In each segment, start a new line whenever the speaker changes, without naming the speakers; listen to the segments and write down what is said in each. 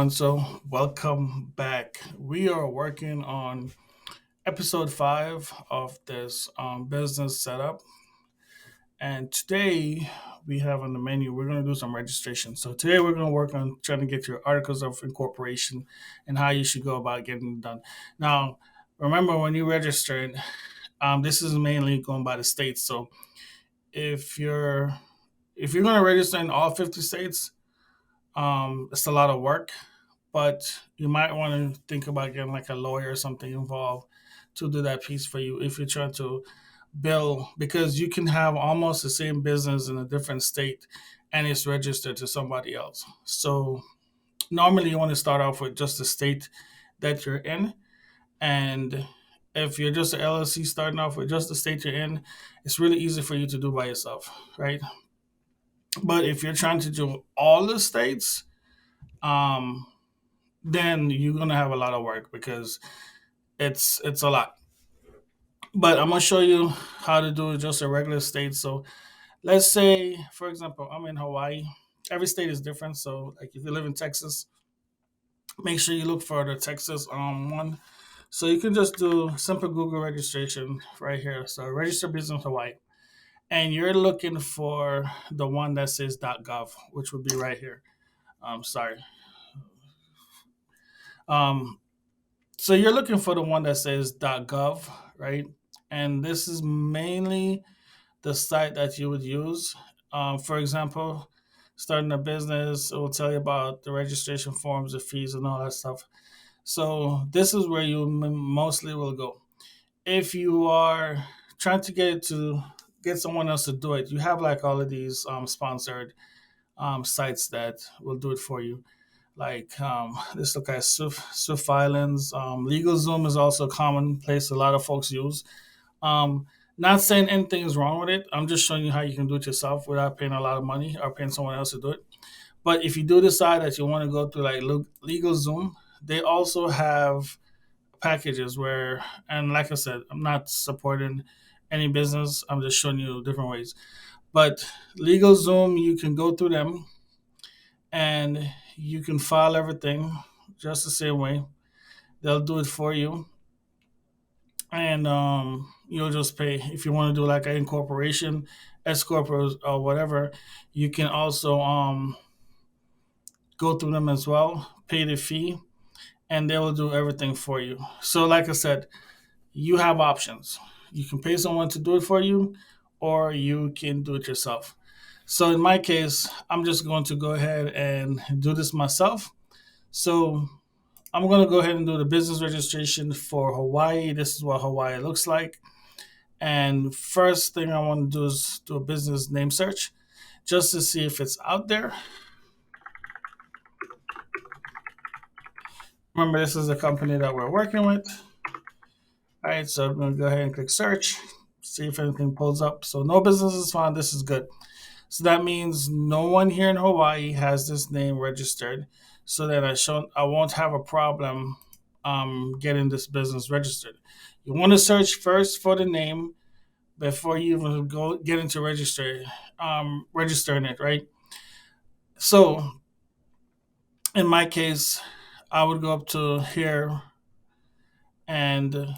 everyone. So, welcome back. We are working on episode 5 of this business setup. And today we have on the menu, we're going to do some registration. So, today we're going to work on trying to get your articles of incorporation and how you should go about getting it done. Now, remember when you registered, this is mainly going by the states. So, if you're if you're going to register in all 50 states, it's a lot of work, but you might want to think about getting like a lawyer or something involved to do that piece for you if you're trying to bill, because you can have almost the same business in a different state and it's registered to somebody else. So normally you want to start off with just the state that you're in. And if you're just an LLC starting off with just the state you're in, it's really easy for you to do by yourself, right? But if you're trying to do all the states, um, then you're gonna have a lot of work because it's a lot. But I'm gonna show you how to do just a regular state. So let's say, for example, I'm in Hawaii. Every state is different. So like if you live in Texas, make sure you look for the Texas one. So you can just do simple Google registration right here. So register business Hawaii. And you're looking for the one that says .gov, which would be right here. Sorry. Um, So you're looking for the one that says .gov, right? And this is mainly the site that you would use. For example, starting a business, it will tell you about the registration forms, the fees, and all that stuff. So this is where you mostly will go. If you are trying to get someone else to do it, you have like all of these sponsored sites that will do it for you. Like let's look at Swift Islands. LegalZoom is also a common place a lot of folks use. Um, Not saying anything is wrong with it. I'm just showing you how you can do it yourself without paying a lot of money or paying someone else to do it. But if you do decide that you want to go through like LegalZoom, they also have packages where, and like I said, I'm not supporting any business. I'm just showing you different ways. But LegalZoom, you can go through them and you can file everything just the same way. They'll do it for you, and you'll just pay. If you want to do like an incorporation, S corp, or whatever, you can also go through them as well, pay the fee, and they will do everything for you. So, like I said, you have options. You can pay someone to do it for you, or you can do it yourself. So, in my case, I'm just going to go ahead and do this myself. So, I'm going to go ahead and do the business registration for Hawaii. This is what Hawaii looks like. And first thing I want to do is do a business name search just to see if it's out there. Remember, this is the company that we're working with. All right, so I'm going to go ahead and click search, see if anything pulls up. So no business is found. This is good. So that means no one here in Hawaii has this name registered, so that I won't have a problem getting this business registered. You want to search first for the name before you even go get into registering it, right? So in my case, I would go up to here and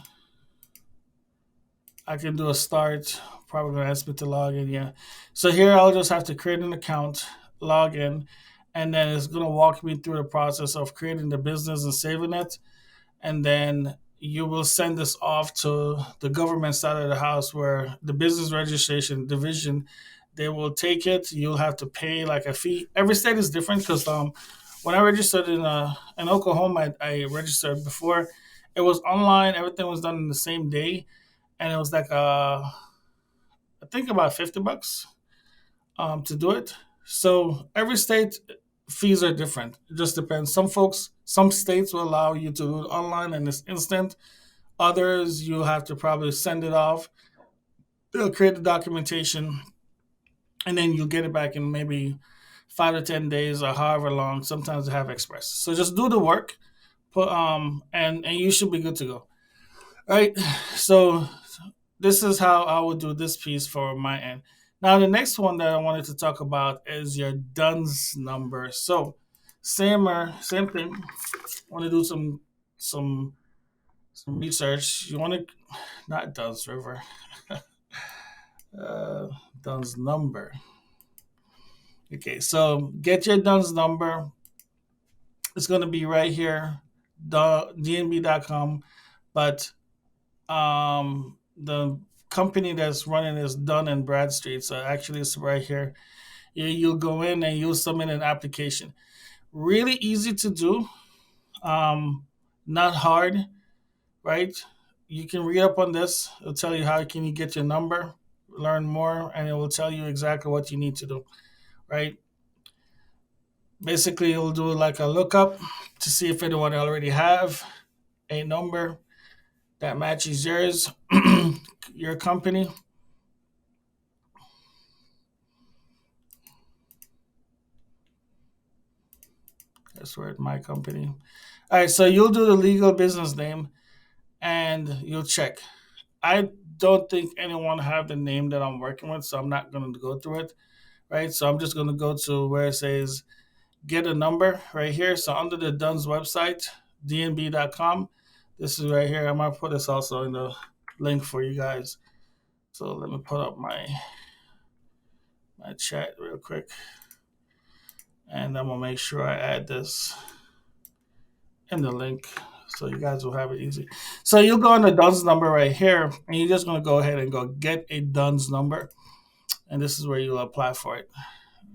I can do a start. Probably gonna ask me to log in. Yeah. So here I'll just have to create an account, log in, and then it's gonna walk me through the process of creating the business and saving it. And then you will send this off to the government side of the house where the business registration division, they will take it. You'll have to pay like a fee. Every state is different because when I registered in Oklahoma, I registered before. It was online. Everything was done in the same day, and it was like I think about $50 to do it. So every state fees are different. It just depends. Some states will allow you to do it online and it's instant. Others, you'll have to probably send it off. They'll create the documentation and then you'll get it back in maybe 5 to 10 days or however long. Sometimes they have express. So just do the work, and you should be good to go. All right. So this is how I would do this piece for my end. Now, the next one that I wanted to talk about is your D.U.N.N.S number. So same thing. Want to do some some research? You want to not Dunn's River, uh, Dunn's number. Okay, so get your Dunn's number. It's going to be right here, dnb.com. But the company that's running is Dun and Bradstreet. So actually, it's right here. You'll go in and you'll submit an application. Really easy to do. Not hard, right? You can read up on this. It'll tell you how can you get your number, learn more, and it will tell you exactly what you need to do, right? Basically, you'll do like a lookup to see if anyone already have a number that matches yours, your company. That's where my company. All right, so you'll do the legal business name and you'll check. I don't think anyone have the name that I'm working with, so I'm not going to go through it, right? So I'm just going to go to where it says get a number right here. So under the Dunn's website, dnb.com, this is right here. I'm going to put this also in the link for you guys. So let me put up my chat real quick, and I'm going to make sure I add this in the link so you guys will have it easy. So you'll go on the Dunn's number right here, and you're just going to go ahead and go get a Dunn's number, and this is where you'll apply for it.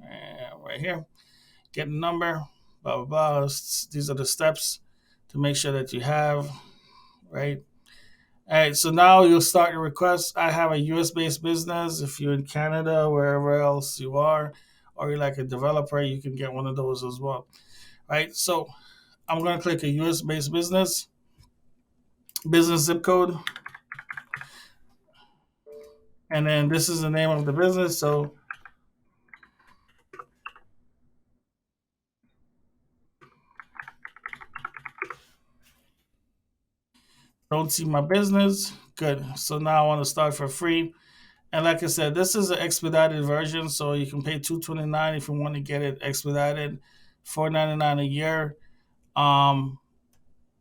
And right here, get a number, blah, blah, blah. These are the steps to make sure that you have, right? All right, so now you'll start your request. I have a US based business. If you're in Canada, wherever else you are, or you're like a developer, you can get one of those as well, right? So I'm going to click a US based business zip code, and then this is the name of the business. So don't see my business. Good. So now I want to start for free. And like I said, this is an expedited version, so you can pay $229 if you want to get it expedited, $499 a year. Um,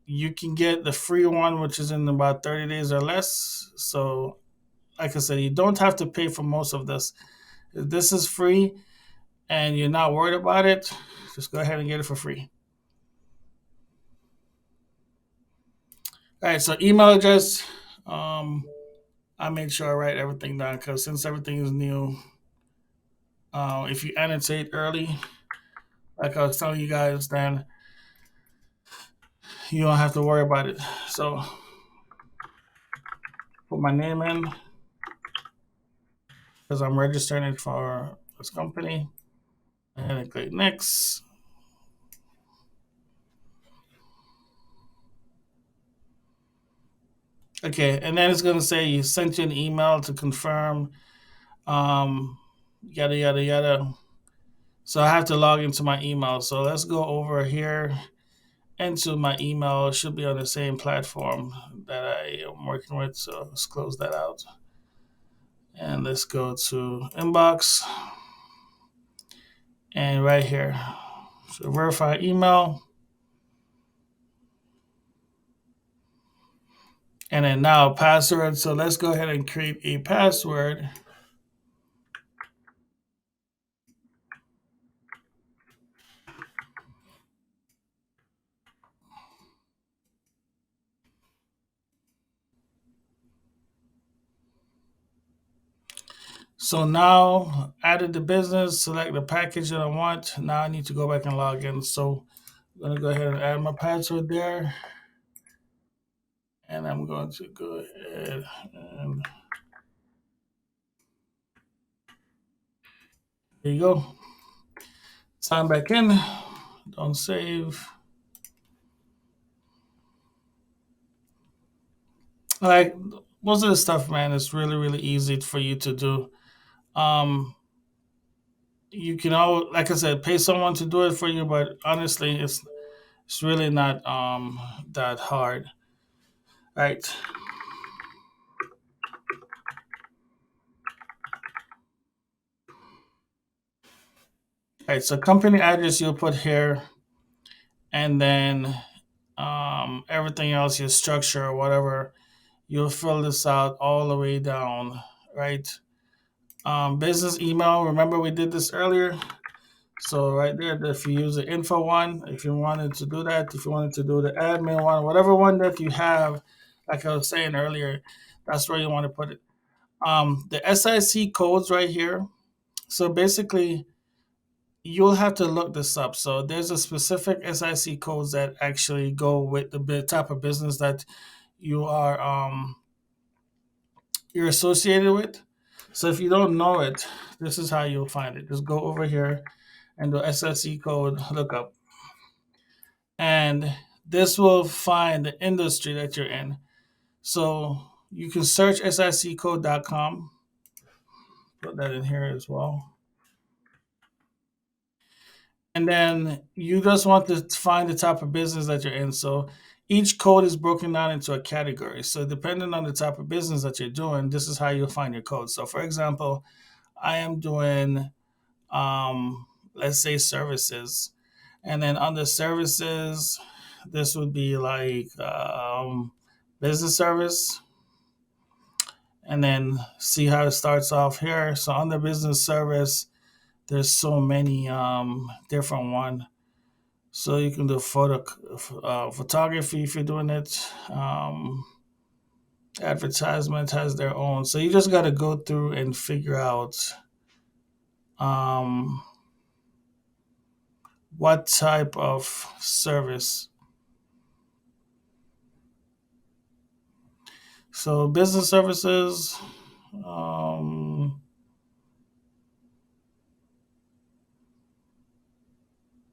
you can get the free one, which is in about 30 days or less. So, like I said, you don't have to pay for most of this. If this is free and you're not worried about it, just go ahead and get it for free. All right, so email address. Um, I made sure I write everything down because since everything is new, if you annotate early, like I was telling you guys, then you don't have to worry about it. So put my name in because I'm registering it for this company, and then click next. Okay, and then it's gonna say you sent you an email to confirm, um, yada yada yada. So I have to log into my email. So let's go over here into my email. It should be on the same platform that I am working with. So let's close that out. And let's go to inbox. And right here, so verify email. And then now password. So let's go ahead and create a password. So now added the business, select the package that I want. Now I need to go back and log in. So I'm gonna go ahead and add my password there. And I'm going to go ahead and there you go. Sign back in. Don't save. Like most of the stuff, man, is really, really easy for you to do. Um, you can all, like I said, pay someone to do it for you, but honestly, it's really not that hard. All right. All right. So company address you'll put here. and then everything else, your structure or whatever, you'll fill this out all the way down, right? Business email. Remember we did this earlier. So right there, if you use the info one, if you wanted to do that, if you wanted to do the admin one, whatever one that you have, like I was saying earlier, that's where you want to put it. The SIC codes right here. So basically, you'll have to look this up. So there's a specific SIC codes that actually go with the type of business that you are you're associated with. So if you don't know it, this is how you'll find it. Just go over here and the SSC code lookup. And this will find the industry that you're in. So you can search siccode.com, put that in here as well. And then you just want to find the type of business that you're in. So each code is broken down into a category. So depending on the type of business that you're doing, this is how you'll find your code. So for example, I am doing um, let's say services, and then under services, this would be like business service, and then see how it starts off here. So under business service, there's so many different one. So you can do photography if you're doing it. Advertisement has their own. So you just got to go through and figure out um, what type of service. So business services. Um,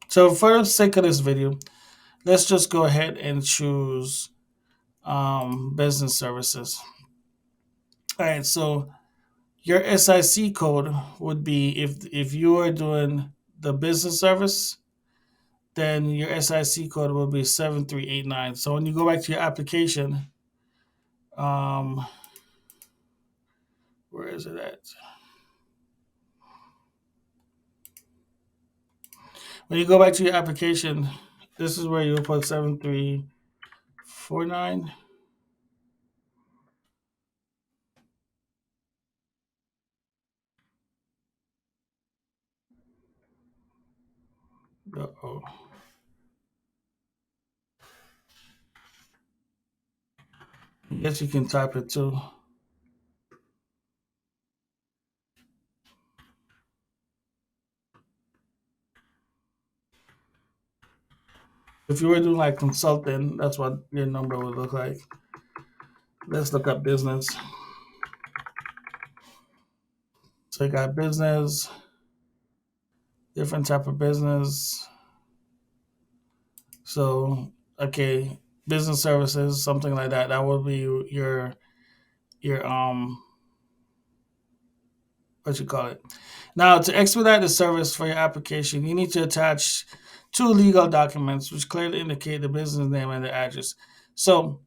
so for the sake of this video, let's just go ahead and choose business services. All right. So your SIC code would be if you are doing the business service, then your SIC code will be 7389. So when you go back to your application, um, where is it at? When you go back to your application, this is where you'll put 7349. Uh-oh. I guess you can type it too. If you were doing like consulting, that's what your number would look like. Let's look up business. So you got business, different type of business. So okay, business services, something like that. That would be your what you call it. Now to expedite the service for your application, you need to attach two legal documents which clearly indicate the business name and the address. So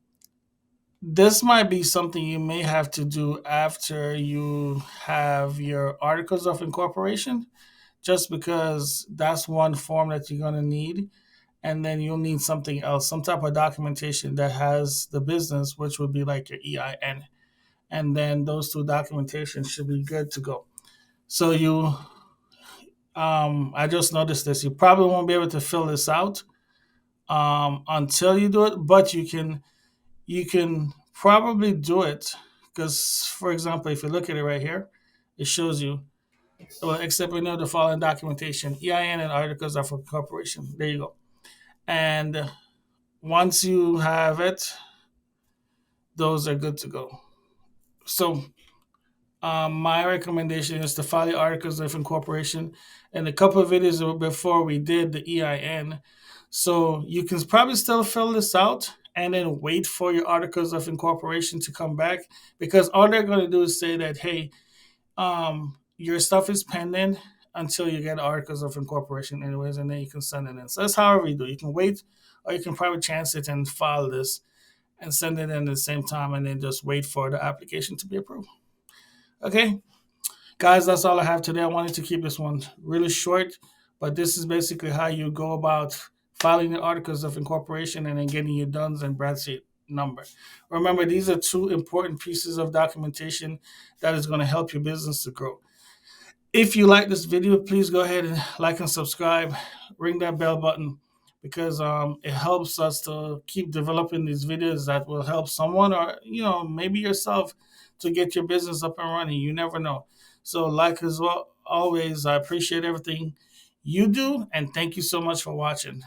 this might be something you may have to do after you have your articles of incorporation, just because that's one form that you're going to need. And then you'll need something else, some type of documentation that has the business, which would be like your EIN. And then those two documentations should be good to go. So I just noticed this. You probably won't be able to fill this out until you do it, but you can probably do it because, for example, if you look at it right here, it shows you, well, except we know the following documentation: EIN and articles of incorporation. There you go. And once you have it, those are good to go. So my recommendation is to file the articles of incorporation. And a couple of videos before we did the EIN, so you can probably still fill this out and then wait for your articles of incorporation to come back, because all they're going to do is say that, hey, your stuff is pending until you get articles of incorporation anyways, and then you can send it in. So that's however you do. You can wait, or you can probably chance it and file this and send it in at the same time, and then just wait for the application to be approved. Okay, guys, that's all I have today. I wanted to keep this one really short, but this is basically how you go about filing the articles of incorporation, and then getting your D.U.N.N.S and Bradstreet number. Remember, these are two important pieces of documentation that is going to help your business to grow. If you like this video, please go ahead and like and subscribe. Ring that bell button because it helps us to keep developing these videos that will help someone or maybe yourself to get your business up and running. You never know. So like as well, always, I appreciate everything you do and thank you so much for watching.